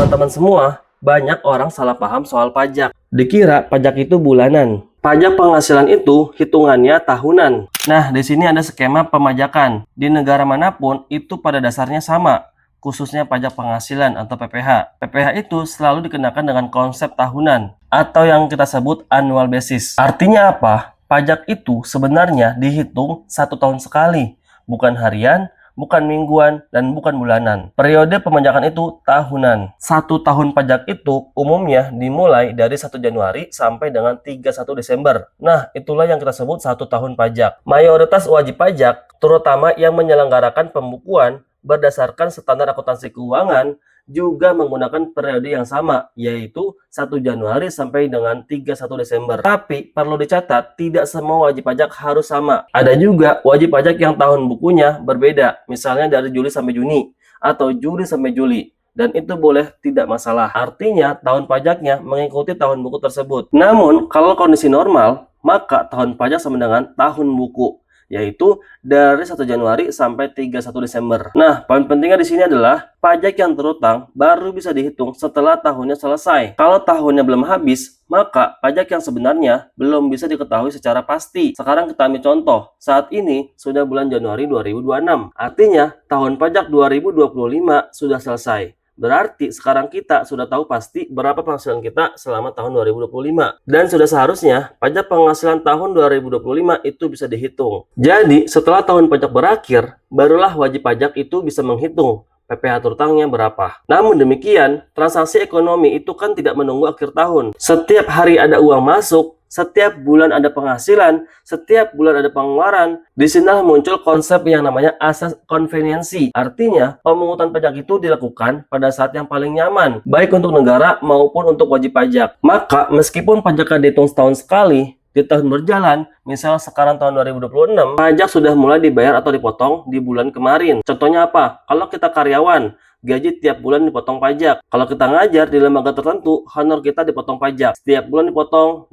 Teman-teman semua, banyak orang salah paham soal pajak. Dikira pajak itu bulanan. Pajak penghasilan itu hitungannya tahunan. Nah, di sini ada skema pemajakan. Di negara manapun itu pada dasarnya sama, khususnya pajak penghasilan atau PPh. PPh itu selalu dikenakan dengan konsep tahunan atau yang kita sebut annual basis. Artinya apa? Pajak itu sebenarnya dihitung 1 tahun sekali, bukan harian, bukan mingguan, dan bukan bulanan. Periode pemajakan itu tahunan. 1 tahun pajak itu umumnya dimulai dari 1 Januari sampai dengan 31 Desember. Nah, itulah yang kita sebut 1 tahun pajak. Mayoritas wajib pajak, terutama yang menyelenggarakan pembukuan berdasarkan standar akuntansi keuangan, juga menggunakan periode yang sama, yaitu 1 Januari sampai dengan 31 Desember. Tapi perlu dicatat, tidak semua wajib pajak harus sama. Ada juga wajib pajak yang tahun bukunya berbeda, misalnya dari Juli sampai Juni, atau Juli sampai Juli. Dan itu boleh, tidak masalah. Artinya, tahun pajaknya mengikuti tahun buku tersebut. Namun, kalau kondisi normal, maka tahun pajak sama dengan tahun buku, yaitu dari 1 Januari sampai 31 Desember. Nah, poin pentingnya di sini adalah pajak yang terutang baru bisa dihitung setelah tahunnya selesai. Kalau tahunnya belum habis, maka pajak yang sebenarnya belum bisa diketahui secara pasti. Sekarang kita ambil contoh, saat ini sudah bulan Januari 2026. Artinya, tahun pajak 2025 sudah selesai. Berarti sekarang kita sudah tahu pasti berapa penghasilan kita selama tahun 2025. Dan sudah seharusnya pajak penghasilan tahun 2025 itu bisa dihitung. Jadi setelah tahun pajak berakhir, barulah wajib pajak itu bisa menghitung PPh terutangnya berapa. Namun demikian, transaksi ekonomi itu kan tidak menunggu akhir tahun. Setiap hari ada uang masuk, setiap bulan ada penghasilan, setiap bulan ada pengeluaran. Di sinilah muncul konsep yang namanya asas konveniensi. Artinya, pemungutan pajak itu dilakukan pada saat yang paling nyaman, baik untuk negara maupun untuk wajib pajak. Maka, meskipun pajaknya dihitung setahun sekali, di tahun berjalan, misal sekarang tahun 2026, pajak sudah mulai dibayar atau dipotong di bulan kemarin. Contohnya apa? Kalau kita karyawan, gaji tiap bulan dipotong pajak. Kalau kita ngajar di lembaga tertentu, honor kita dipotong pajak. Setiap bulan dipotong,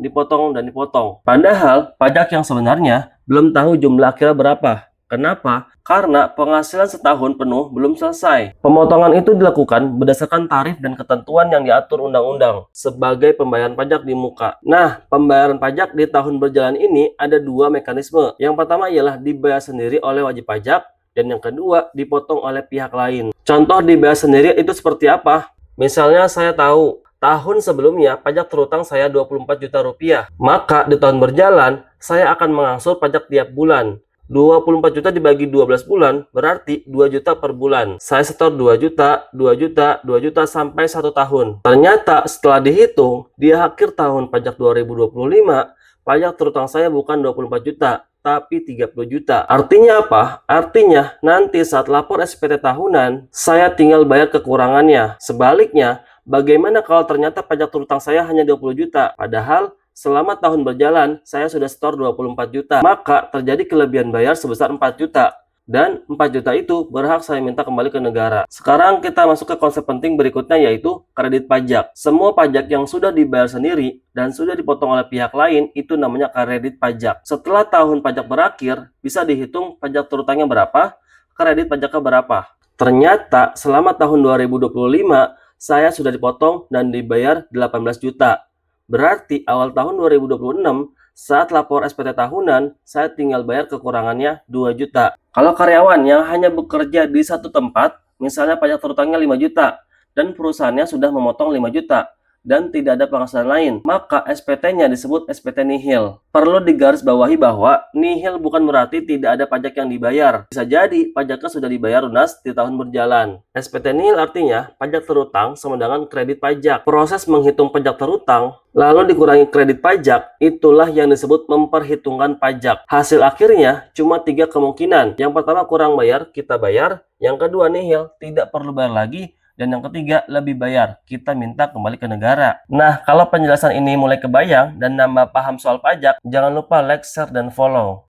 dan dipotong. Padahal, pajak yang sebenarnya belum tahu jumlah akhirnya berapa. Kenapa? Karena penghasilan setahun penuh belum selesai. Pemotongan itu dilakukan berdasarkan tarif dan ketentuan yang diatur undang-undang sebagai pembayaran pajak di muka. Nah, pembayaran pajak di tahun berjalan ini ada 2 mekanisme. Yang pertama ialah dibayar sendiri oleh wajib pajak, dan yang kedua dipotong oleh pihak lain. Contoh dibayar sendiri itu seperti apa? Misalnya saya tahu tahun sebelumnya pajak terutang saya 24 juta rupiah. Maka di tahun berjalan saya akan mengangsur pajak tiap bulan. 24 juta dibagi 12 bulan berarti 2 juta per bulan. Saya setor 2 juta, 2 juta, 2 juta sampai 1 tahun. Ternyata setelah dihitung di akhir tahun pajak 2025, pajak terutang saya bukan 24 juta, tapi 30 juta. Artinya apa? Artinya nanti saat lapor SPT tahunan, saya tinggal bayar kekurangannya. Sebaliknya, bagaimana kalau ternyata pajak terutang saya hanya 20 juta, padahal selama tahun berjalan, saya sudah setor 24 juta. Maka terjadi kelebihan bayar sebesar 4 juta. Dan 4 juta itu berhak saya minta kembali ke negara. Sekarang kita masuk ke konsep penting berikutnya, yaitu kredit pajak. Semua pajak yang sudah dibayar sendiri dan sudah dipotong oleh pihak lain itu namanya kredit pajak. Setelah tahun pajak berakhir, bisa dihitung pajak terutangnya berapa, kredit pajaknya berapa. Ternyata selama tahun 2025, saya sudah dipotong dan dibayar 18 juta. Berarti awal tahun 2026, saat lapor SPT tahunan, saya tinggal bayar kekurangannya 2 juta. Kalau karyawan yang hanya bekerja di satu tempat, misalnya pajak terutangnya 5 juta, dan perusahaannya sudah memotong 5 juta, dan tidak ada penghasilan lain, maka SPT-nya disebut SPT nihil. Perlu digarisbawahi bahwa nihil bukan berarti tidak ada pajak yang dibayar. Bisa jadi pajaknya sudah dibayar lunas di tahun berjalan. SPT nihil artinya pajak terutang sama dengan kredit pajak. Proses menghitung pajak terutang lalu dikurangi kredit pajak, itulah yang disebut memperhitungkan pajak. Hasil akhirnya cuma 3 kemungkinan. Yang pertama kurang bayar, kita bayar. Yang kedua nihil, tidak perlu bayar lagi. Dan yang ketiga, lebih bayar, kita minta kembali ke negara. Nah, kalau penjelasan ini mulai kebayang dan nambah paham soal pajak, jangan lupa like, share, dan follow.